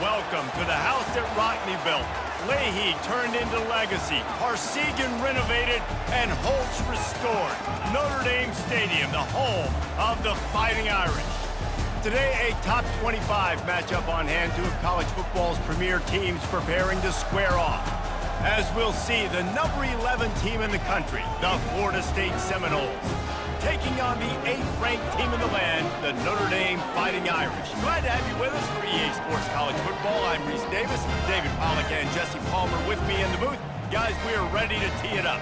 Welcome to the house that Rockne built. Leahy turned into legacy, Parsegan renovated, and Holtz restored. Notre Dame Stadium, the home of the Fighting Irish. Today, a top 25 matchup on hand, two of college football's premier teams preparing to square off. As we'll see, the number 11 team in the country, the Florida State Seminoles, taking on the 8th-ranked team in the land, the Notre Dame Fighting Irish. Glad to have you with us for EA Sports College Football. I'm Reese Davis, David Pollack and Jesse Palmer with me in the booth. Guys, we are ready to tee it up.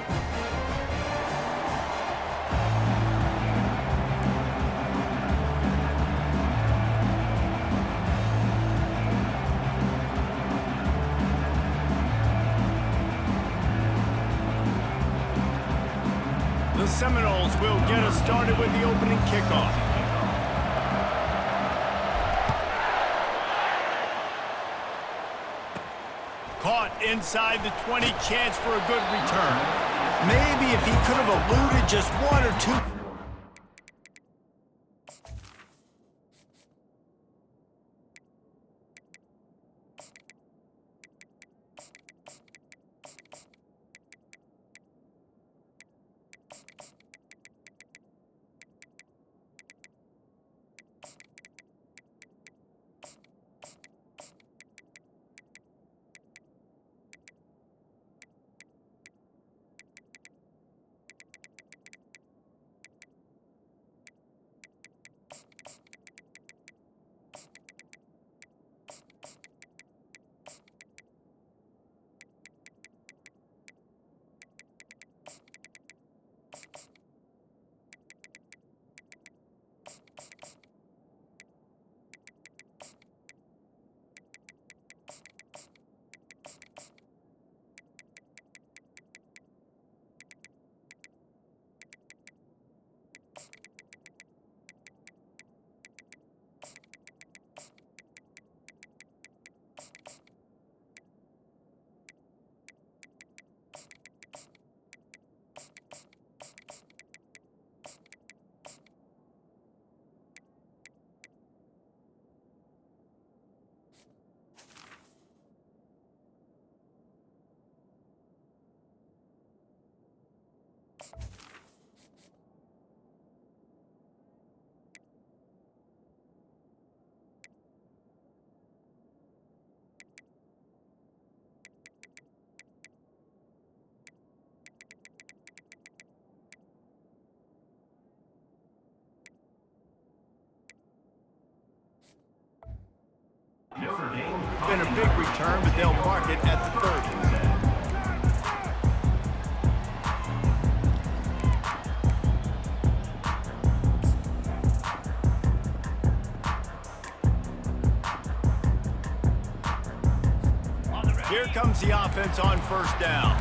The Seminoles will get us started with the opening kickoff. Caught inside the 20, chance for a good return. Maybe if he could have eluded just one or two. Been a big return, but they'll mark it at the 30. Here comes the offense on first down.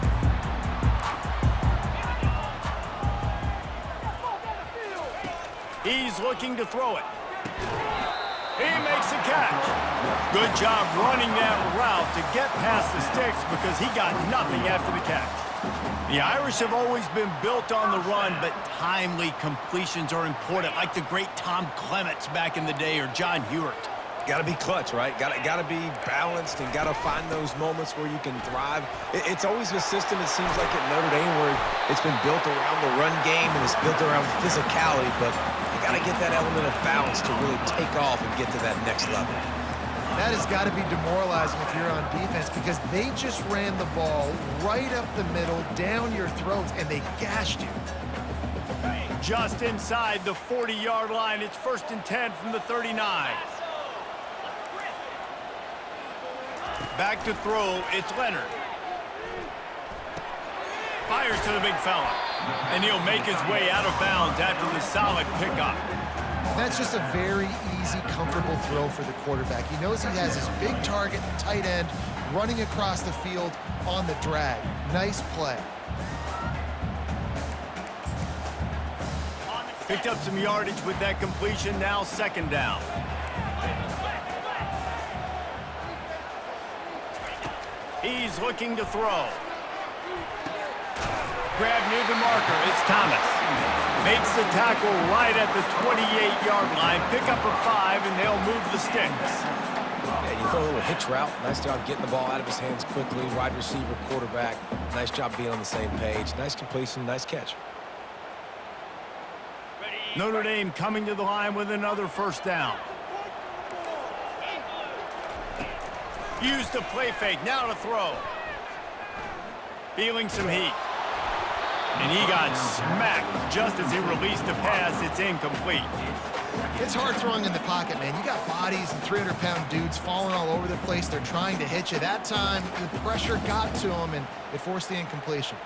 He's looking to throw it. He makes a catch. Good job running that route to get past the sticks because he got nothing after the catch. The Irish have always been built on the run, but timely completions are important, like the great Tom Clements back in the day or John Hewart. Got to be clutch, right? Got to be balanced and got to find those moments where you can thrive. It's always a system, it seems like, at Notre Dame where it's been built around the run game and it's built around physicality, but you got to get that element of balance to really take off and get to that next level. That has got to be demoralizing if you're on defense because they just ran the ball right up the middle, down your throats, and they gashed you. Just inside the 40-yard line, it's 1st and 10 from the 39. Back to throw, it's Leonard. Fires to the big fella. And he'll make his way out of bounds after the solid pickup. That's just a very easy, comfortable throw for the quarterback. He knows he has his big target, the tight end, running across the field on the drag. Nice play. Picked up some yardage with that completion, now 2nd down. He's looking to throw. Grab near the marker, it's Thomas. Makes the tackle right at the 28-yard line. Pick up a 5, and they'll move the sticks. Yeah, you throw a little Hitch route. Nice job getting the ball out of his hands quickly. Wide receiver, quarterback. Nice job being on the same page. Nice completion, nice catch. Notre Dame coming to the line with another first down. Use the play fake, now to throw. Feeling some heat. And he got smacked just as he released the pass. It's incomplete. It's hard throwing in the pocket, man. You got bodies and 300-pound dudes falling all over the place. They're trying to hit you. That time, the pressure got to him, and it forced the incompletion.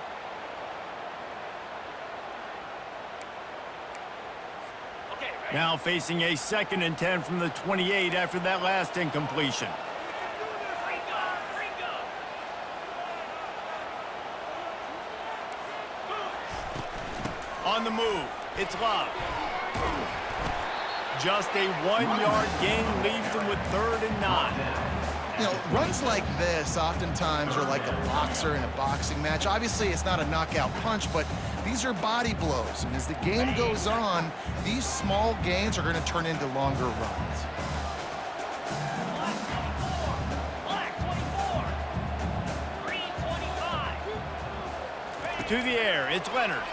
Now facing a 2nd and 10 from the 28 after that last incompletion. On the move, it's Love. Just a 1-yard gain leaves them with 3rd and 9. You know, runs like this oftentimes are like a boxer in a boxing match. Obviously, it's not a knockout punch, but these are body blows. And as the game goes on, these small gains are going to turn into longer runs. To the air, it's Leonard.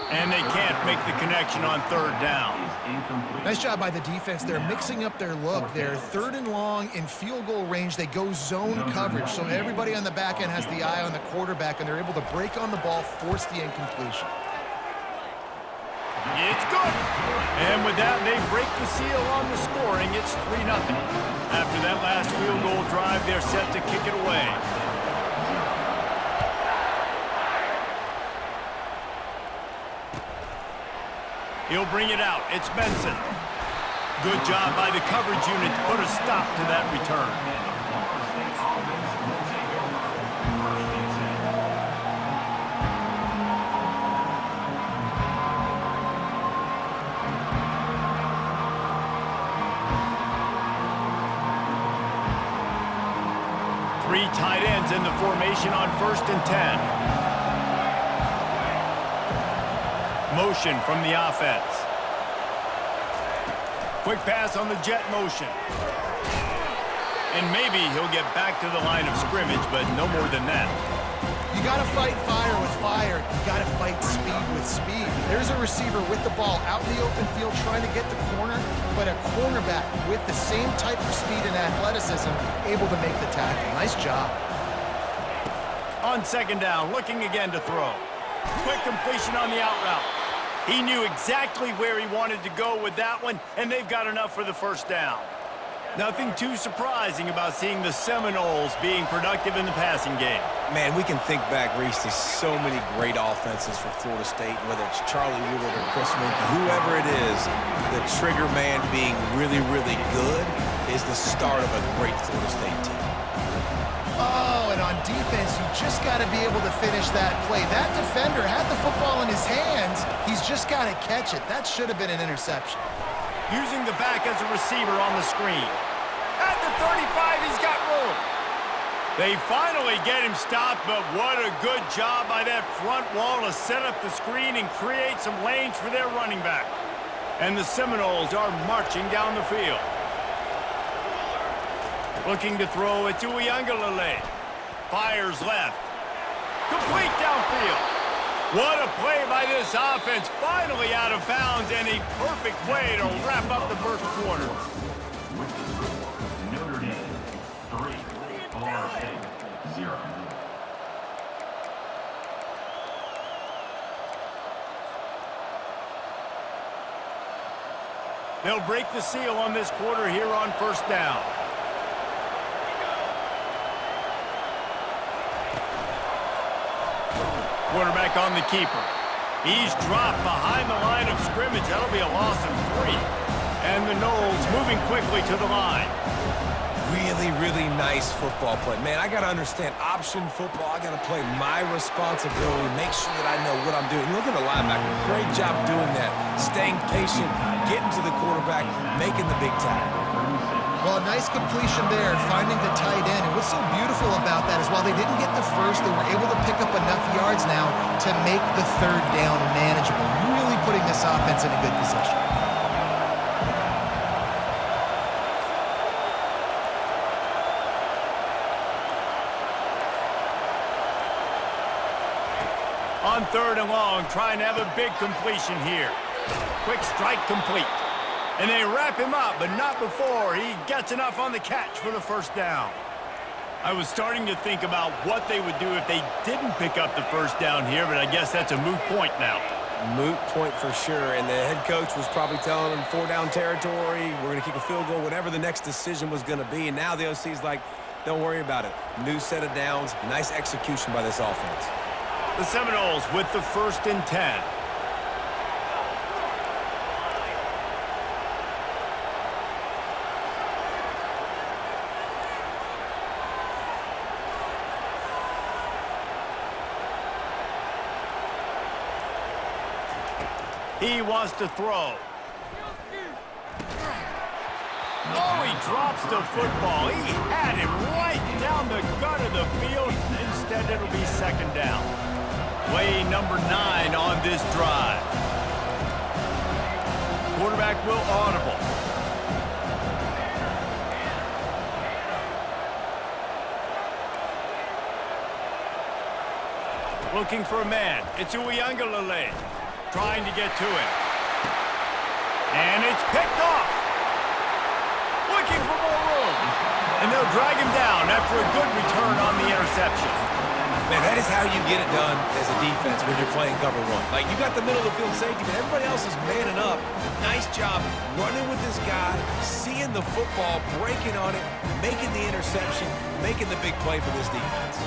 And they can't make the connection on 3rd down. Nice job by the defense. They're mixing up their look. They're 3rd and long in field goal range. They go zone coverage, so everybody on the back end has the eye on the quarterback, and they're able to break on the ball, force the incompletion. It's good. And with that, they break the seal on the scoring. It's 3-0. After that last field goal drive, they're set to kick it away. He'll bring it out. It's Benson. Good job by the coverage unit to put a stop to that return. Three tight ends in the formation on 1st and 10. Motion from the offense. Quick pass on the jet motion. And maybe he'll get back to the line of scrimmage, but no more than that. You got to fight fire with fire. You got to fight speed with speed. There's a receiver with the ball out in the open field trying to get the corner, but a cornerback with the same type of speed and athleticism able to make the tackle. Nice job. On 2nd down, looking again to throw. Quick completion on the out route. He knew exactly where he wanted to go with that one, and they've got enough for the first down. Nothing too surprising about seeing the Seminoles being productive in the passing game. Man, we can think back, Reese, to so many great offenses for Florida State, whether it's Charlie Woolard or Chris Winkie, whoever it is, the trigger man being really, really good is the start of a great Florida State team. Oh, and on defense, you just got to be able to finish that play. That defender had the football in his hands. He's just got to catch it. That should have been an interception. Using the back as a receiver on the screen. At the 35, he's got room. They finally get him stopped, but what a good job by that front wall to set up the screen and create some lanes for their running back. And the Seminoles are marching down the field. Looking to throw it to Uiagalelei. Fires left. Complete downfield. What a play by this offense. Finally out of bounds and a perfect way to wrap up the first quarter. Notre Dame 3, Florida State 0. They'll break the seal on this quarter here on 1st down. Quarterback on the keeper. He's dropped behind the line of scrimmage. That'll be a loss of 3. And the Noles moving quickly to the line. Really, really nice football play. Man, I got to understand option football. I got to play my responsibility, make sure that I know what I'm doing. Look at the linebacker. Great job doing that. Staying patient, getting to the quarterback, making the big tackle. Well, a nice completion there, finding the tight end. And what's so beautiful about that is while they didn't get the first, they were able to pick up enough yards now to make the 3rd down manageable, really putting this offense in a good position. On 3rd and long, trying to have a big completion here. Quick strike complete. And they wrap him up, but not before he gets enough on the catch for the first down. I was starting to think about what they would do if they didn't pick up the first down here, but I guess that's a moot point now. Moot point for sure, and the head coach was probably telling them 4-down territory, we're going to kick a field goal, whatever the next decision was going to be, and now the OC's like, don't worry about it. New set of downs, nice execution by this offense. The Seminoles with the 1st and 10. He wants to throw. Oh, he drops the football. He had him right down the gut of the field. Instead, it'll be 2nd down. Play number 9 on this drive. Quarterback will audible. Looking for a man. It's Uiagalelei. Trying to get to him. And it's picked off. Looking for more room. And they'll drag him down after a good return on the interception. Man, that is how you get it done as a defense when you're playing cover 1. Like, you got the middle of the field safety, but everybody else is manning up. Nice job running with this guy, seeing the football, breaking on it, making the interception, making the big play for this defense.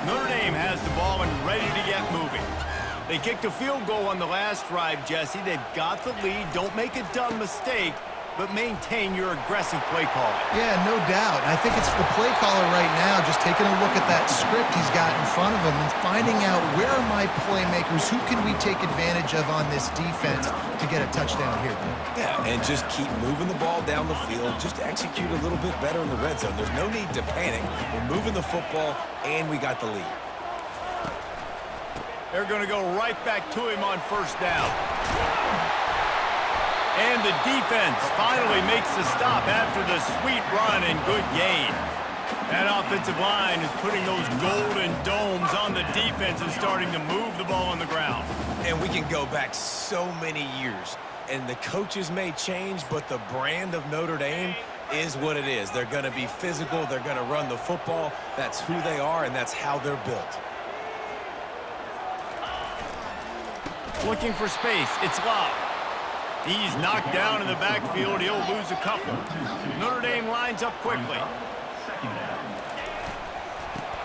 Notre Dame has the ball and ready to get moving. They kicked a field goal on the last drive, Jesse. They've got the lead. Don't make a dumb mistake, but maintain your aggressive play calling. Yeah, no doubt. I think it's the play caller right now just taking a look at that script he's got in front of him and finding out where are my playmakers, who can we take advantage of on this defense to get a touchdown here. Yeah, and just keep moving the ball down the field. Just execute a little bit better in the red zone. There's no need to panic. We're moving the football, and we got the lead. They're going to go right back to him on 1st down. And the defense finally makes the stop after the sweet run and good gain. That offensive line is putting those golden domes on the defense and starting to move the ball on the ground. And we can go back so many years. And the coaches may change, but the brand of Notre Dame is what it is. They're going to be physical. They're going to run the football. That's who they are, and that's how they're built. Looking for space. It's Love. He's knocked down in the backfield. He'll lose a couple. Notre Dame lines up quickly.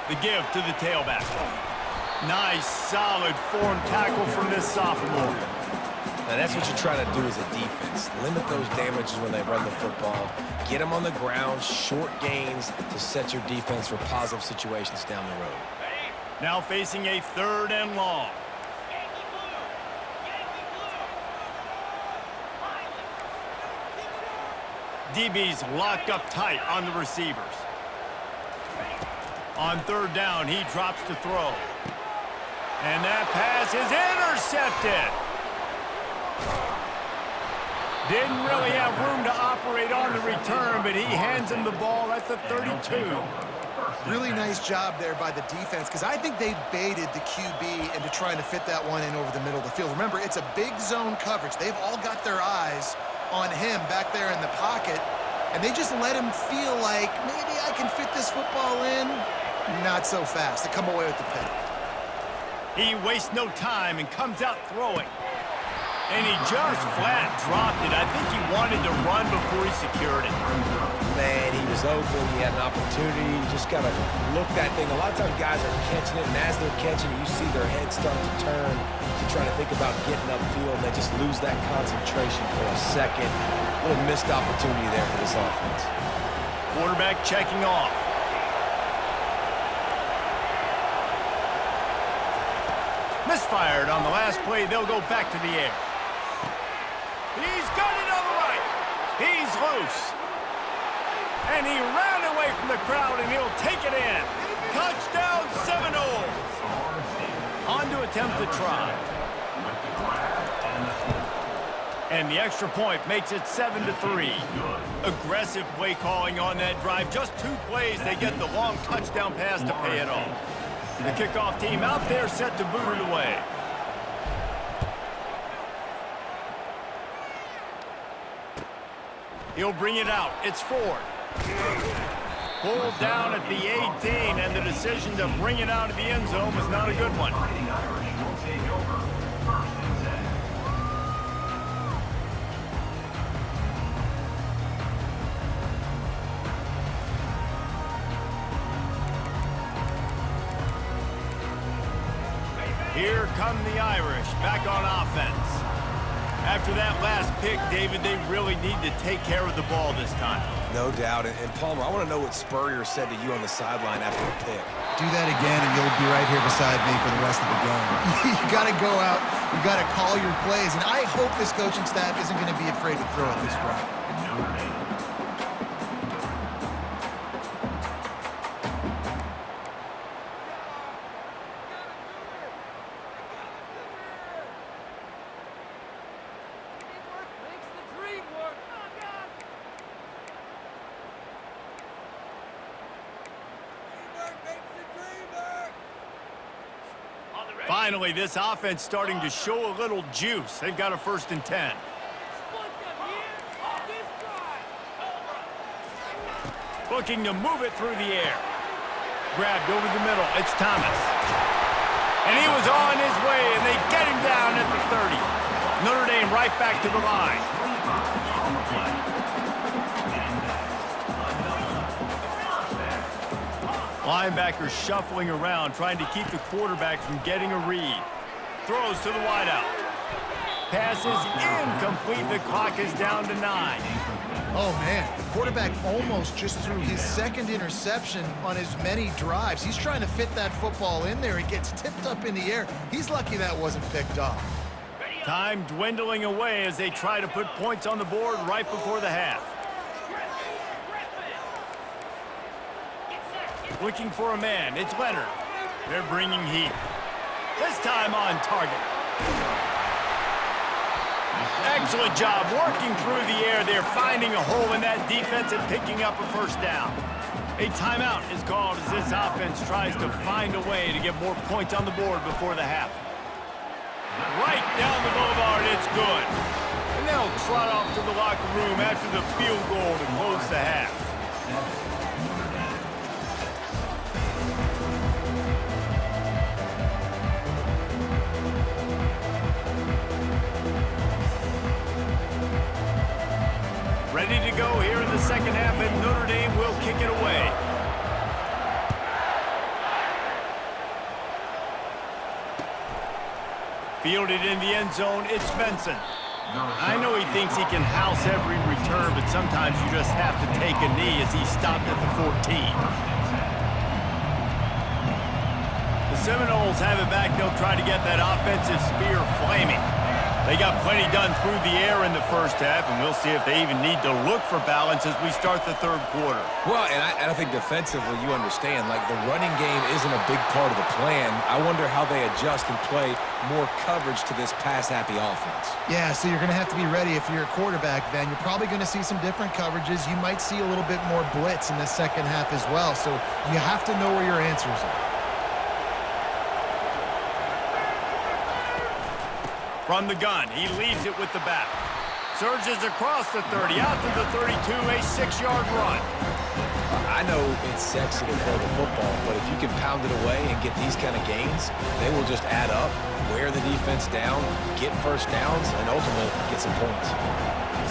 The give to the tailback. Nice, solid form tackle from this sophomore. Now, that's what you try to do as a defense. Limit those damages when they run the football. Get them on the ground, short gains to set your defense for positive situations down the road. Now facing a 3rd and long. DB's locked up tight on the receivers. On 3rd down, he drops to throw. And that pass is intercepted. Didn't really have room to operate on the return, but he hands him the ball at the 32. Really nice job there by the defense because I think they baited the QB into trying to fit that one in over the middle of the field. Remember, it's a big zone coverage. They've all got their eyes on him back there in the pocket, and they just let him feel like maybe I can fit this football in. Not so fast. They come away with the pick. He wastes no time and comes out throwing. And he just flat dropped it. I think he wanted to run before he secured it. Man, he was open. He had an opportunity. You just got to look that thing. A lot of times guys are catching it, and as they're catching it, you see their heads start to turn to try to think about getting upfield, and they just lose that concentration for a second. A little missed opportunity there for this offense. Quarterback checking off. Misfired on the last play. They'll go back to the air. He's got it on the right. He's loose. And he ran away from the crowd, and he'll take it in. Touchdown, Seminoles. On to attempt the try. And the extra point makes it 7-3. Aggressive play calling on that drive. Just 2 plays, they get the long touchdown pass to pay it off. The kickoff team out there set to boot it away. He'll bring it out. It's Ford. Pulled down at the 18, and the decision to bring it out of the end zone was not a good one. Fighting Irish will take over. 1st and 10. Here come the Irish back on offense. After that last pick, David, they really need to take care of the ball this time. No doubt. And Palmer, I want to know what Spurrier said to you on the sideline after the pick. Do that again, and you'll be right here beside me for the rest of the game. You got to go out. You got to call your plays. And I hope this coaching staff isn't going to be afraid to throw it this route. Notre Dame. Finally, this offense starting to show a little juice. They've got a 1st and 10. Looking to move it through the air. Grabbed over the middle. It's Thomas. And he was on his way, and they get him down at the 30. Notre Dame right back to the line. On the play. Linebackers shuffling around, trying to keep the quarterback from getting a read. Throws to the wideout. Pass is incomplete. The clock is down to 9. Oh, man. The quarterback almost just threw his 2nd interception on as many drives. He's trying to fit that football in there. It gets tipped up in the air. He's lucky that wasn't picked off. Time dwindling away as they try to put points on the board right before the half. Looking for a man. It's Leonard. They're bringing heat. This time on target. Excellent job working through the air. They're finding a hole in that defense and picking up a 1st down. A timeout is called as this offense tries to find a way to get more points on the board before the half. Right down the boulevard, it's good. And they'll trot off to the locker room after the field goal to close the half. Ready to go here in the 2nd half, and Notre Dame will kick it away. Fielded in the end zone, it's Benson. I know he thinks he can house every return, but sometimes you just have to take a knee as he stopped at the 14. The Seminoles have it back. They'll try to get that offensive spear flaming. They got plenty done through the air in the 1st half, and we'll see if they even need to look for balance as we start the 3rd quarter. Well, and I think defensively, you understand, like the running game isn't a big part of the plan. I wonder how they adjust and play more coverage to this pass-happy offense. Yeah, so you're going to have to be ready if you're a quarterback then. You're probably going to see some different coverages. You might see a little bit more blitz in the 2nd half as well, so you have to know where your answers are. From the gun, he leaves it with the back. Surges across the 30, out to the 32, a 6-yard run. I know it's sexy to throw the football, but if you can pound it away and get these kind of gains, they will just add up, wear the defense down, get 1st downs, and ultimately get some points.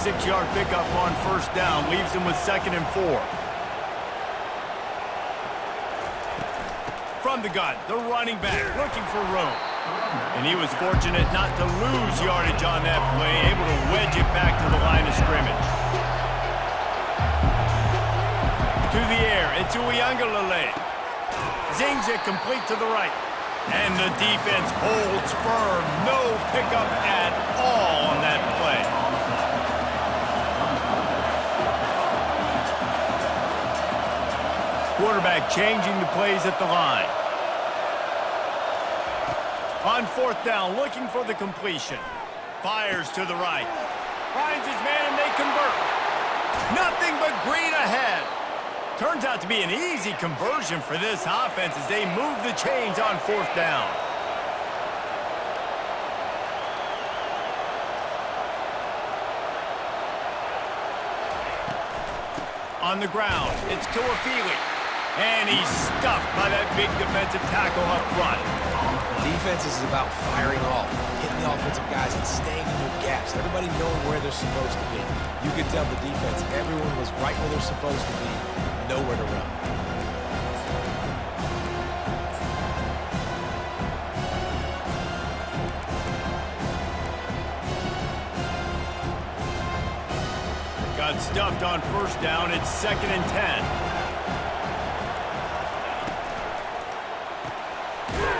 6-yard pickup on 1st down, leaves him with 2nd and 4. From the gun, the running back looking for room. And he was fortunate not to lose yardage on that play, able to wedge it back to the line of scrimmage. To the air, it's Uiagalelei. Zings it complete to the right. And the defense holds firm. No pickup at all on that play. Quarterback changing the plays at the line. On 4th down, looking for the completion. Fires to the right. Finds his man, and they convert. Nothing but green ahead. Turns out to be an easy conversion for this offense as they move the chains on 4th down. On the ground, it's Tuafili. And he's stuffed by that big defensive tackle up front. Defense is about firing off, hitting the offensive guys and staying in their gaps. Everybody knowing where they're supposed to be. You could tell the defense, everyone was right where they're supposed to be, nowhere to run. Got stuffed on 1st down. It's 2nd and 10.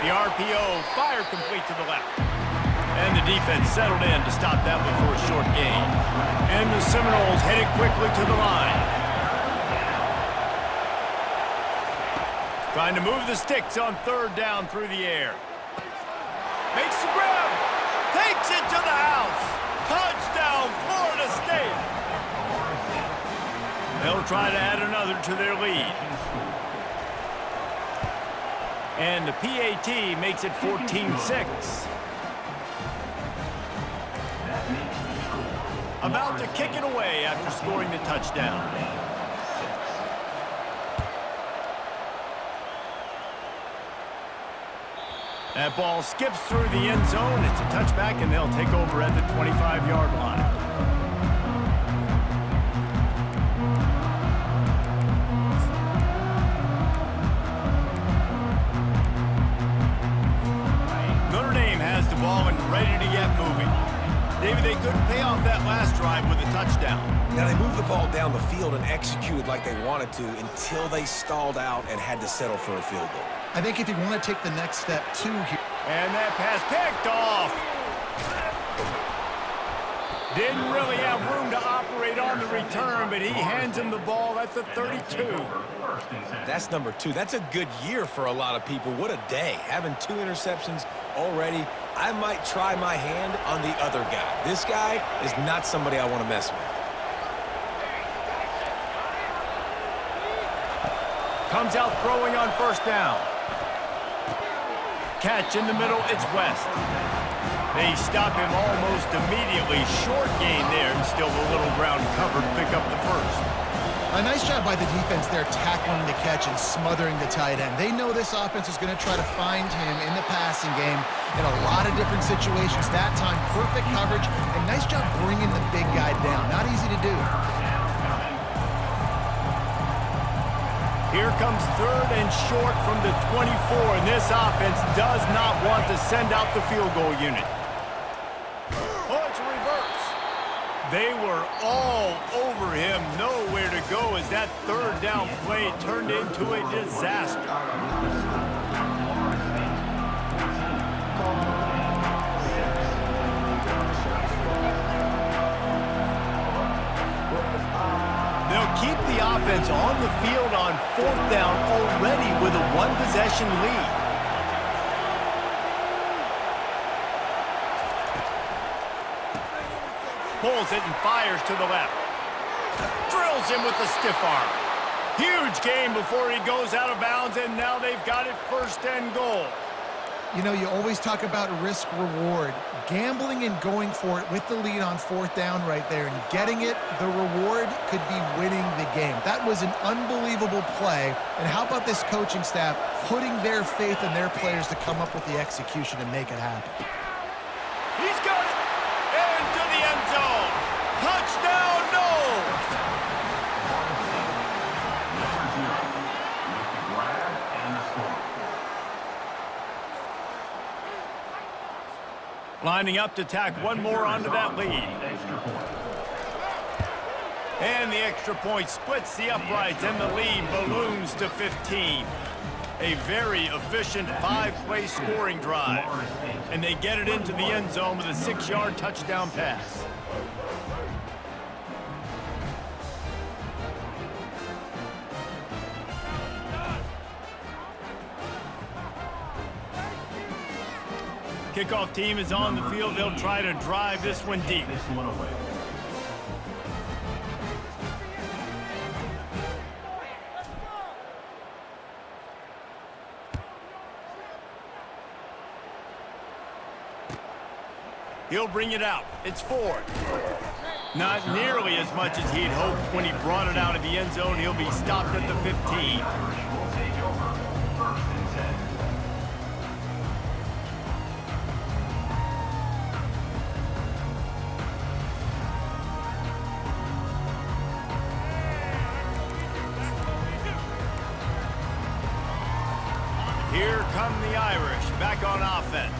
The RPO fired complete to the left. And the defense settled in to stop that one for a short gain. And the Seminoles headed quickly to the line. Trying to move the sticks on 3rd down through the air. Makes the grab. Takes it to the house. Touchdown, Florida State. They'll try to add another to their lead. And the PAT makes it 14-6. About to kick it away after scoring the touchdown. That ball skips through the end zone. It's a touchback, and they'll take over at the 25-yard line. Ball and ready to get moving. David, they couldn't pay off that last drive with a touchdown. Now, they moved the ball down the field and executed like they wanted to until they stalled out and had to settle for a field goal. I think if you want to take the next step, too, here. And that pass picked off. Didn't really have room to operate on the return, but he hands him the ball at the 32. That's number 2. That's a good year for a lot of people. What a day. Having 2 interceptions already. I might try my hand on the other guy. This guy is not somebody I want to mess with. Comes out throwing on 1st down. Catch in the middle, it's West. They stop him almost immediately. Short gain there, and still a little ground cover to pick up the first. A nice job by the defense there, tackling the catch and smothering the tight end. They know this offense is going to try to find him in the passing game in a lot of different situations. That time, perfect coverage, and nice job bringing the big guy down. Not easy to do. Here comes 3rd and short from the 24, and this offense does not want to send out the field goal unit. Oh, it's a reverse. They were all over him, nowhere to go as that 3rd down play turned into a disaster. They'll keep the offense on the field on 4th down already with a 1-possession lead. Pulls it and fires to the left. Drills him with the stiff arm. Huge gain before he goes out of bounds, and now they've got it 1st and goal. You know, you always talk about risk-reward. Gambling and going for it with the lead on 4th down right there and getting it, the reward could be winning the game. That was an unbelievable play. And how about this coaching staff putting their faith in their players to come up with the execution and make it happen? He's got it! Into the end zone! Touchdown, Noles! Lining up to tack one more onto that lead. And the extra point splits the uprights, and the lead balloons to 15. A very efficient 5-play scoring drive. And they get it into the end zone with a 6-yard touchdown pass. Kickoff team is on the field. They'll try to drive this one deep. He'll bring it out. It's Ford. Not nearly as much as he'd hoped when he brought it out of the end zone. He'll be stopped at the 15. Will take over. First and 10. Here come the Irish, back on offense.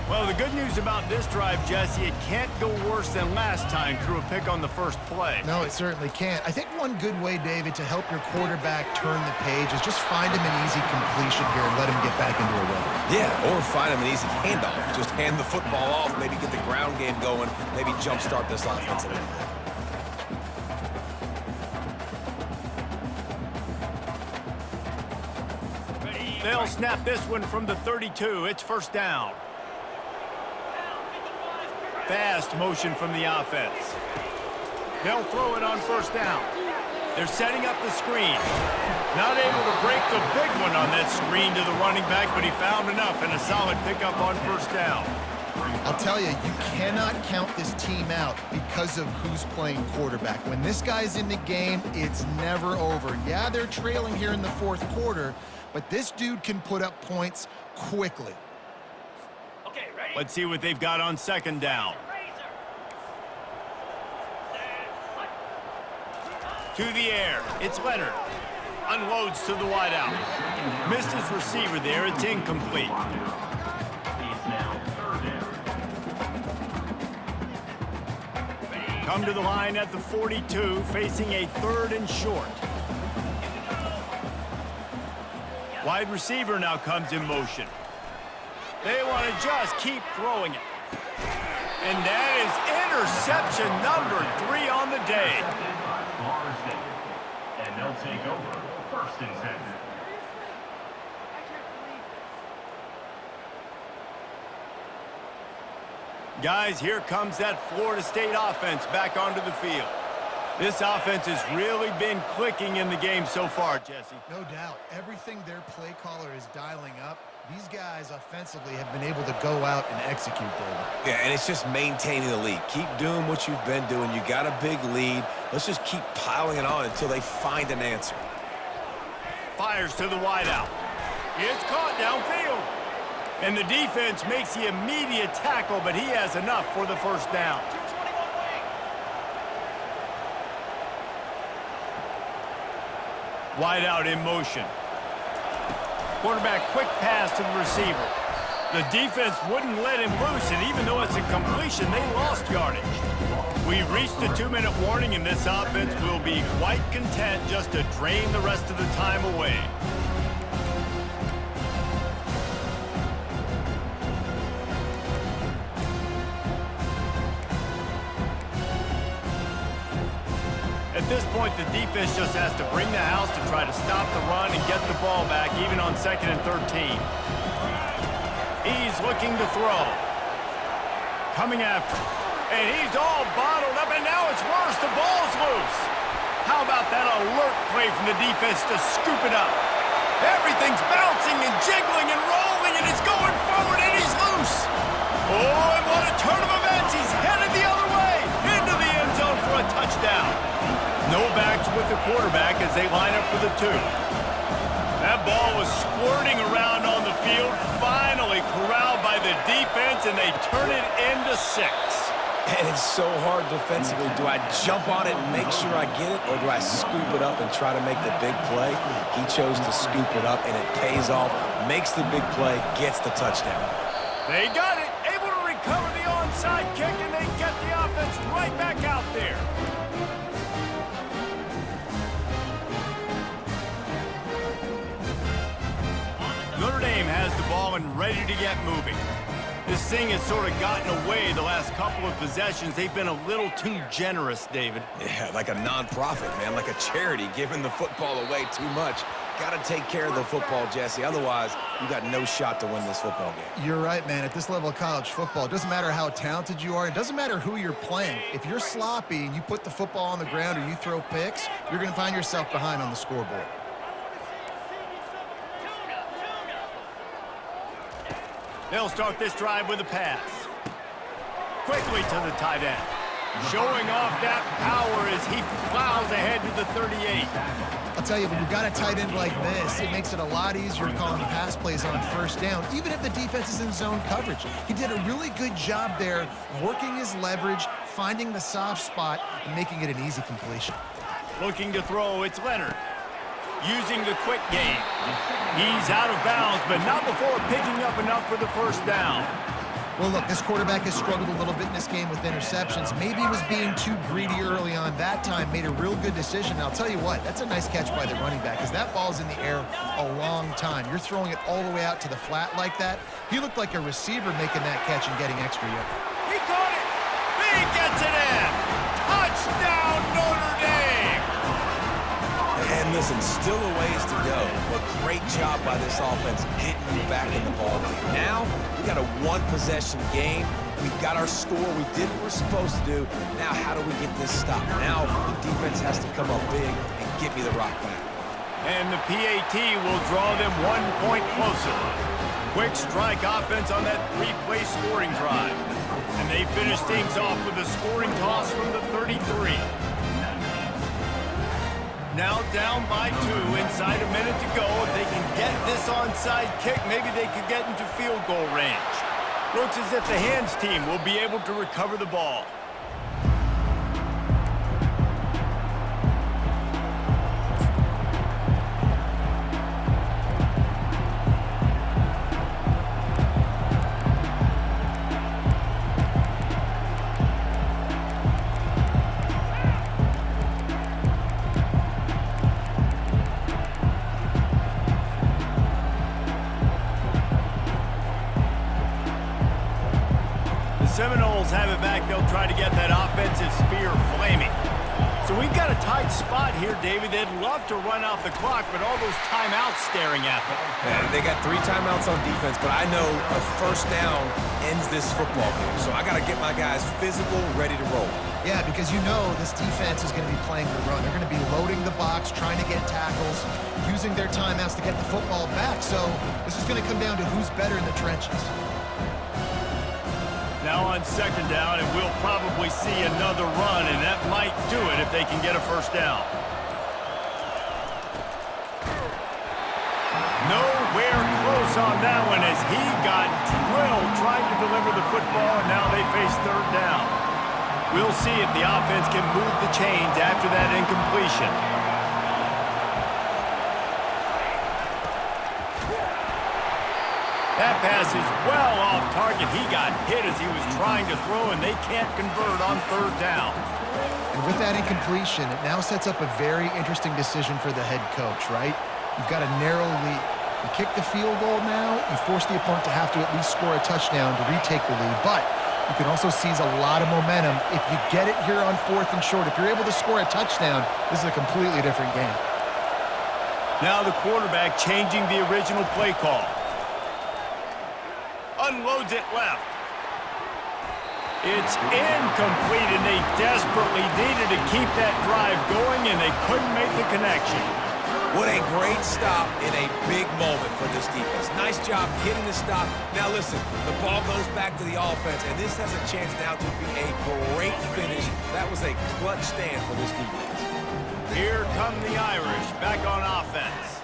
Well, the good news about this drive, Jesse, it can't go worse than last time through a pick on the first play. No, it certainly can't. I think one good way, David, to help your quarterback turn the page is just find him an easy completion here and let him get back into a rhythm. Yeah, or find him an easy handoff. Just hand the football off, maybe get the ground game going, maybe jumpstart this offense a little bit. They'll snap this one from the 32. It's first down. Fast motion from the offense. They'll throw it on first down. They're setting up the screen. Not able to break the big one on that screen to the running back, but he found enough and a solid pickup on first down. I'll tell you, you cannot count this team out because of who's playing quarterback. When this guy's in the game, it's never over. Yeah, they're trailing here in the fourth quarter, but this dude can put up points quickly. Let's see what they've got on second down. To the air. It's Leonard. Unloads to the wideout. Missed his receiver there. It's incomplete. It's now third down. Come to the line at the 42, facing a third and short. Wide receiver now comes in motion. They want to just keep throwing it. And that is interception number 3 on the day. Florida State. And they'll take over. First and 10. Guys, here comes that Florida State offense back onto the field. This offense has really been clicking in the game so far, Jesse. No doubt. Everything their play caller is dialing up, these guys offensively have been able to go out and execute, David. Yeah, and it's just maintaining the lead. Keep doing what you've been doing. You got a big lead. Let's just keep piling it on until they find an answer. Fires to the wideout. It's caught downfield. And the defense makes the immediate tackle, but he has enough for the first down. Wideout in motion. Quarterback quick pass to the receiver. The defense wouldn't let him loose, and even though it's a completion, they lost yardage. We've reached the 2-minute warning, and this offense will be quite content just to drain the rest of the time away. At this point, the defense just has to bring the house to try to stop the run and get the ball back, even on 2nd and 13. He's looking to throw. Coming after him. And he's all bottled up, and now it's worse. The ball's loose. How about that alert play from the defense to scoop it up? Everything's bouncing and jiggling and rolling, and it's going forward, and he's loose. Oh, and what a turn of events. He's headed the other way, into the end zone for a touchdown. No backs with the quarterback as they line up for the 2. That ball was squirting around on the field, finally corralled by the defense, and they turn it into 6. And it's so hard defensively. Do I jump on it and make sure I get it, or do I scoop it up and try to make the big play? He chose to scoop it up, and it pays off, makes the big play, gets the touchdown. They got it, able to recover the onside kick, and they get the offense right back out there. Notre Dame has the ball and ready to get moving. This thing has sort of gotten away the last couple of possessions. They've been a little too generous, David. Yeah, like a non-profit, man, like a charity, giving the football away too much. Got to take care of the football, Jesse. Otherwise, you got no shot to win this football game. You're right, man. At this level of college football, it doesn't matter how talented you are. It doesn't matter who you're playing. If you're sloppy and you put the football on the ground or you throw picks, you're going to find yourself behind on the scoreboard. They'll start this drive with a pass. Quickly to the tight end. Showing off that power as he plows ahead to the 38. I'll tell you, when you've got a tight end like this, it makes it a lot easier calling pass plays on first down, even if the defense is in zone coverage. He did a really good job there, working his leverage, finding the soft spot, and making it an easy completion. Looking to throw, it's Leonard. Using the quick game. He's out of bounds, but not before picking up enough for the first down. Well, look, this quarterback has struggled a little bit in this game with interceptions. Maybe he was being too greedy early on that time, made a real good decision. Now, I'll tell you what, that's a nice catch by the running back, because that ball's in the air a long time. You're throwing it all the way out to the flat like that. He looked like a receiver making that catch and getting extra yards. He caught it! He gets it in! Touchdown, Notre Dame! And listen, still a ways to go, but great job by this offense getting you back in the ballgame. Now, we got a one-possession game. We got our score. We did what we're supposed to do. Now, how do we get this stopped? Now, the defense has to come up big and get me the rock back. And the PAT will draw them 1 point closer. Quick strike offense on that 3-play scoring drive. And they finish things off with a scoring toss from the 33. Now down by 2, inside a minute to go. If they can get this onside kick, maybe they could get into field goal range. Looks as if the hands team will be able to recover the ball. Seminoles have it back. They'll try to get that offensive spear flaming. So we've got a tight spot here, David. They'd love to run out the clock, but all those timeouts staring at them. Yeah, they got 3 timeouts on defense, but I know a first down ends this football game. So I got to get my guys physical, ready to roll. Yeah, because you know this defense is going to be playing the run. They're going to be loading the box, trying to get tackles, using their timeouts to get the football back. So this is going to come down to who's better in the trenches. Now on second down, and we'll probably see another run, and that might do it if they can get a first down. Nowhere close on that one as he got drilled trying to deliver the football, and now they face third down. We'll see if the offense can move the chains after that incompletion. That pass is well off target. He got hit as he was trying to throw, and they can't convert on third down. And with that incompletion, it now sets up a very interesting decision for the head coach, right? You've got a narrow lead. You kick the field goal now, you force the opponent to have to at least score a touchdown to retake the lead. But you can also seize a lot of momentum if you get it here on 4th and short. If you're able to score a touchdown, this is a completely different game. Now the quarterback changing the original play call. Unloads it left. It's incomplete, and they desperately needed to keep that drive going, and they couldn't make the connection. What a great stop in a big moment for this defense. Nice job getting the stop. Now listen, the ball goes back to the offense, and this has a chance now to be a great finish. That was a clutch stand for this defense. Here come the Irish back on offense.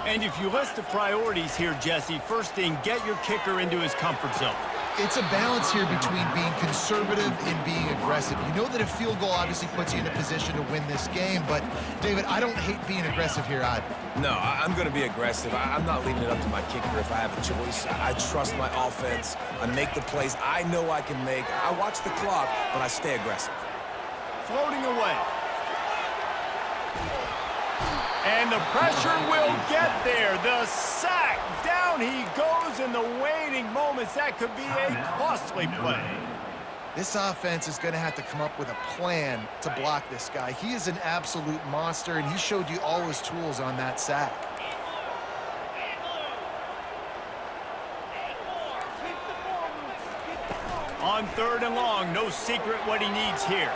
And if you list the priorities here, Jesse, first thing, get your kicker into his comfort zone. It's a balance here between being conservative and being aggressive. You know that a field goal obviously puts you in a position to win this game, but, David, I don't hate being aggressive here either. No, I'm going to be aggressive. I'm not leaving it up to my kicker if I have a choice. I trust my offense. I make the plays I know I can make. I watch the clock, but I stay aggressive. Floating away. And the pressure will get there. The sack. Down he goes in the waning moments. That could be a costly play. This offense is going to have to come up with a plan to block this guy. He is an absolute monster, and he showed you all his tools on that sack. On 3rd and long, no secret what he needs here.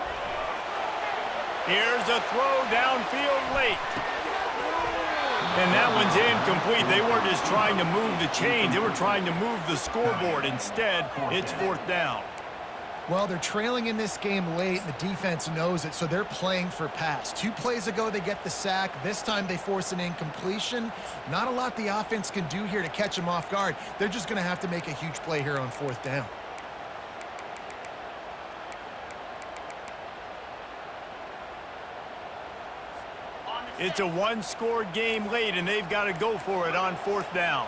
Here's a throw downfield late. And that one's incomplete. They weren't just trying to move the chains. They were trying to move the scoreboard. Instead, it's 4th down. Well, they're trailing in this game late, and the defense knows it, so they're playing for pass. 2 plays ago, they get the sack. This time, they force an incompletion. Not a lot the offense can do here to catch them off guard. They're just going to have to make a huge play here on 4th down. It's a one-score game late, and they've got to go for it on 4th down.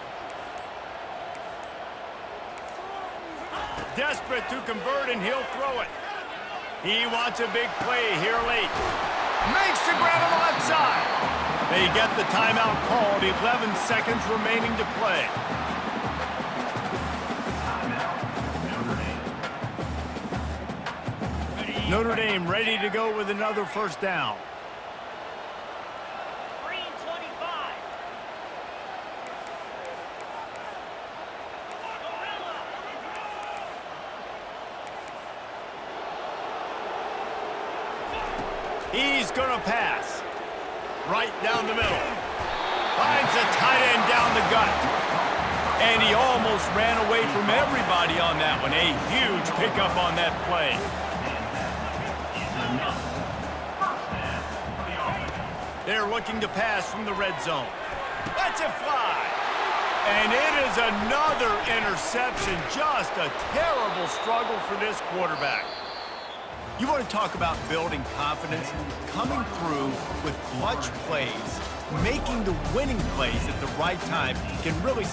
Desperate to convert, and he'll throw it. He wants a big play here late. Makes the grab on the left side. They get the timeout called. 11 seconds remaining to play. Notre Dame ready to go with another 1st down. He's going to pass. Right down the middle. Finds a tight end down the gut. And he almost ran away from everybody on that one. A huge pickup on that play. They're looking to pass from the red zone. Lets it fly. And it is another interception. Just a terrible struggle for this quarterback. You want to talk about building confidence? Coming through with clutch plays, making the winning plays at the right time can really